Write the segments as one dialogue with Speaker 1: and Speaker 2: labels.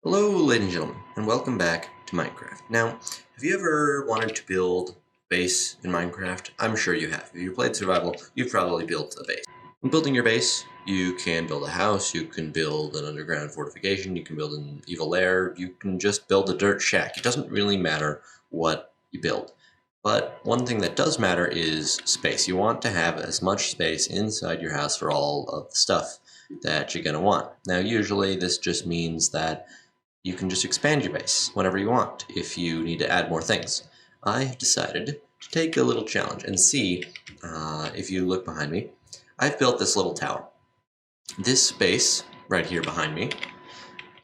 Speaker 1: Hello, ladies and gentlemen, and welcome back to Minecraft. Now, have you ever wanted to build a base in Minecraft? I'm sure you have. If you played survival, you've probably built a base. When building your base, you can build a house, you can build an underground fortification, you can build an evil lair, you can just build a dirt shack. It doesn't really matter what you build. But one thing that does matter is space. You want to have as much space inside your house for all of the stuff that you're going to want. Now, usually this just means that you can just expand your base whenever you want if you need to add more things. I have decided to take a little challenge and see if you look behind me. I've built this little tower. This base right here behind me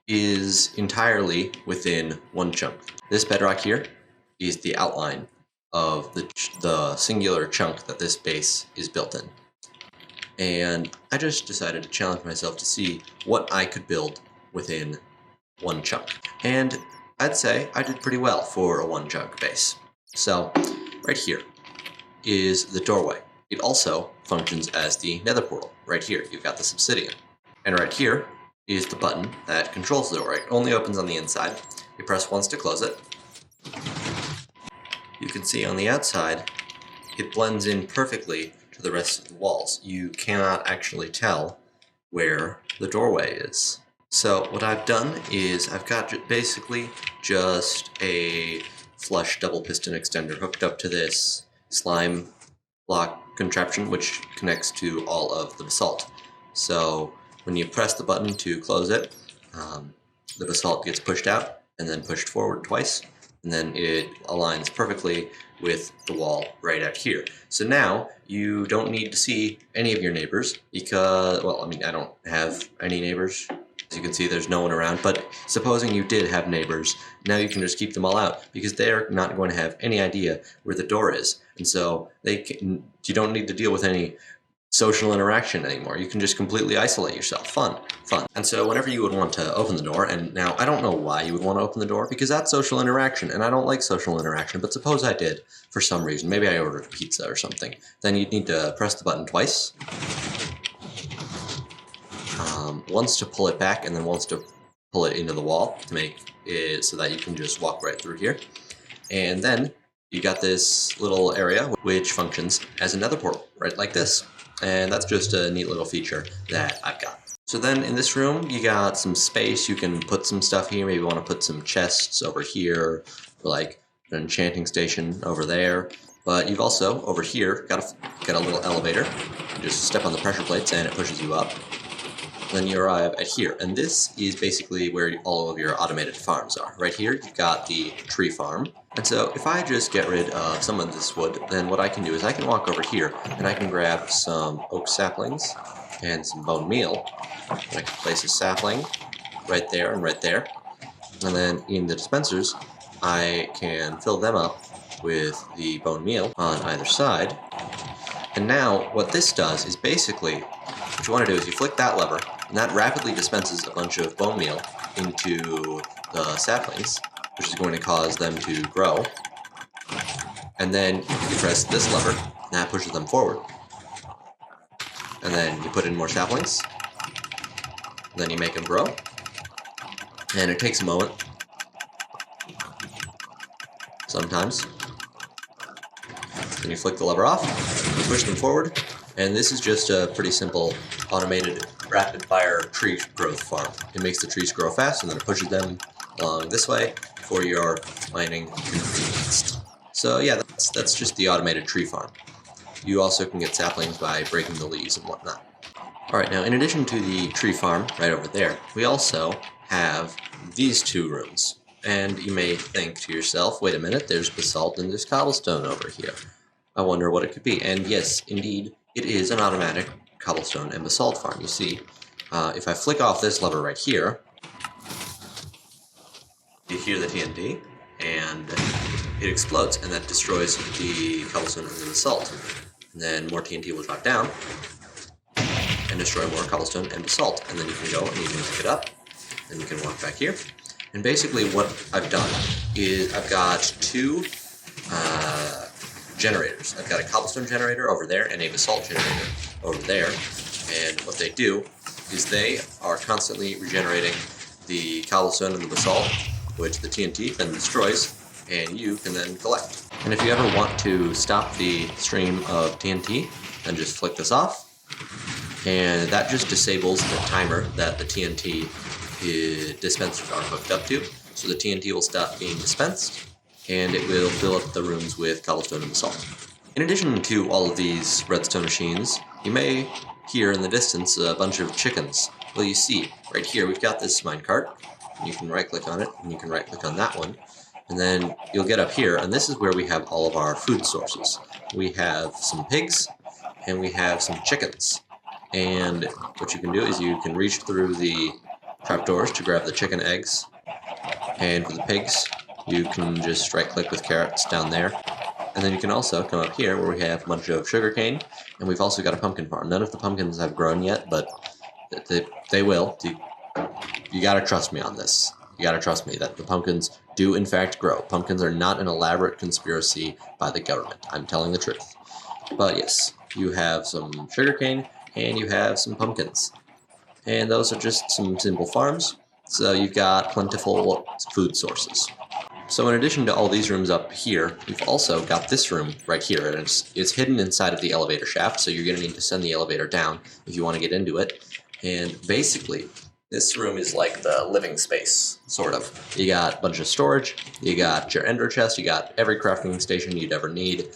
Speaker 1: is entirely within one chunk. This bedrock here is the outline of the singular chunk that this base is built in. And I just decided to challenge myself to see what I could build within one chunk. And I'd say I did pretty well for a one chunk base. So right here is the doorway. It also functions as the nether portal. Right here, you've got this obsidian. And right here is the button that controls the door. It only opens on the inside. You press once to close it. You can see on the outside, it blends in perfectly to the rest of the walls. You cannot actually tell where the doorway is. So what I've done is I've got basically just a flush double piston extender hooked up to this slime block contraption, which connects to all of the basalt. So when you press the button to close it, the basalt gets pushed out and then pushed forward twice, and then it aligns perfectly with the wall right out here. So now you don't need to see any of your neighbors because, well, I mean, I don't have any neighbors. As you can see, there's no one around, but supposing you did have neighbors, now you can just keep them all out because they're not going to have any idea where the door is. And so you don't need to deal with any social interaction anymore. You can just completely isolate yourself. Fun. And so whenever you would want to open the door, and now I don't know why you would want to open the door because that's social interaction, and I don't like social interaction, but suppose I did for some reason. Maybe I ordered pizza or something. Then you'd need to press the button twice. Once to pull it back, and then once to pull it into the wall to make it so that you can just walk right through here. And then you got this little area which functions as a nether portal, right like this. And that's just a neat little feature that I've got. So then in this room, you got some space. You can put some stuff here. Maybe you want to put some chests over here, or like an enchanting station over there. But you've also, over here, got a little elevator. You just step on the pressure plates and it pushes you up. Then you arrive at here, and this is basically where all of your automated farms are. Right here, you've got the tree farm. And so if I just get rid of some of this wood, then what I can do is I can walk over here, and I can grab some oak saplings and some bone meal. And I can place a sapling right there and right there. And then in the dispensers, I can fill them up with the bone meal on either side. And now what this does is basically, what you want to do is you flick that lever, and that rapidly dispenses a bunch of bone meal into the saplings, which is going to cause them to grow. And then you press this lever, and that pushes them forward. And then you put in more saplings, and then you make them grow. And it takes a moment, sometimes. Then you flick the lever off, you push them forward, and this is just a pretty simple automated rapid-fire tree growth farm. It makes the trees grow fast, and then it pushes them along this way for your mining convenience. So yeah, that's just the automated tree farm. You also can get saplings by breaking the leaves and whatnot. Alright, now in addition to the tree farm right over there, we also have these two rooms. And you may think to yourself, wait a minute, there's basalt and there's cobblestone over here. I wonder what it could be. And yes, indeed, it is an automatic cobblestone and basalt farm. You see, if I flick off this lever right here, you hear the TNT, and it explodes, and that destroys the cobblestone and the basalt. And then more TNT will drop down and destroy more cobblestone and basalt. And then you can go and you can pick it up, and you can walk back here. And basically what I've done is I've got two generators. I've got a cobblestone generator over there and a basalt generator over there. And what they do is they are constantly regenerating the cobblestone and the basalt, which the TNT then destroys, and you can then collect. And if you ever want to stop the stream of TNT, then just flick this off, and that just disables the timer that the TNT dispensers are hooked up to. So the TNT will stop being dispensed, and it will fill up the rooms with cobblestone and basalt. In addition to all of these redstone machines, you may hear in the distance a bunch of chickens. Well, you see, right here we've got this minecart. You can right-click on it, and you can right-click on that one. And then you'll get up here, and this is where we have all of our food sources. We have some pigs, and we have some chickens. And what you can do is you can reach through the trapdoors to grab the chicken eggs. And for the pigs, you can just right-click with carrots down there. And then you can also come up here where we have a bunch of sugarcane, and we've also got a pumpkin farm. None of the pumpkins have grown yet, but they will. You gotta trust me on this. You gotta trust me that the pumpkins do in fact grow. Pumpkins are not an elaborate conspiracy by the government. I'm telling the truth. But yes, you have some sugarcane, and you have some pumpkins. And those are just some simple farms, so you've got plentiful food sources. So in addition to all these rooms up here, we've also got this room right here, and it's hidden inside of the elevator shaft, so you're going to need to send the elevator down if you want to get into it. And basically, this room is like the living space, sort of. You got a bunch of storage, you got your ender chest, you got every crafting station you'd ever need,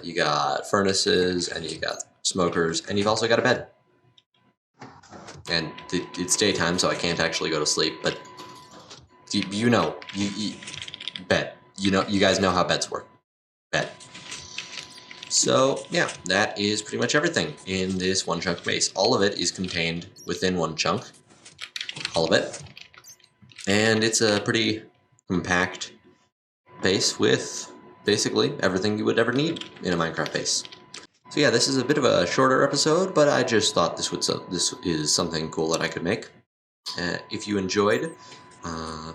Speaker 1: you got furnaces, and you got smokers, and you've also got a bed. And it's daytime, so I can't actually go to sleep, but bed. You guys know how beds work. Bed. So, yeah, that is pretty much everything in this one chunk base. All of it is contained within one chunk. All of it. And it's a pretty compact base with basically everything you would ever need in a Minecraft base. So yeah, this is a bit of a shorter episode, but I just thought this is something cool that I could make. If you enjoyed,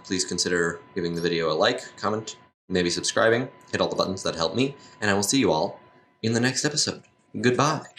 Speaker 1: please consider giving the video a like, comment, maybe subscribing, hit all the buttons that help me, and I will see you all in the next episode. Goodbye.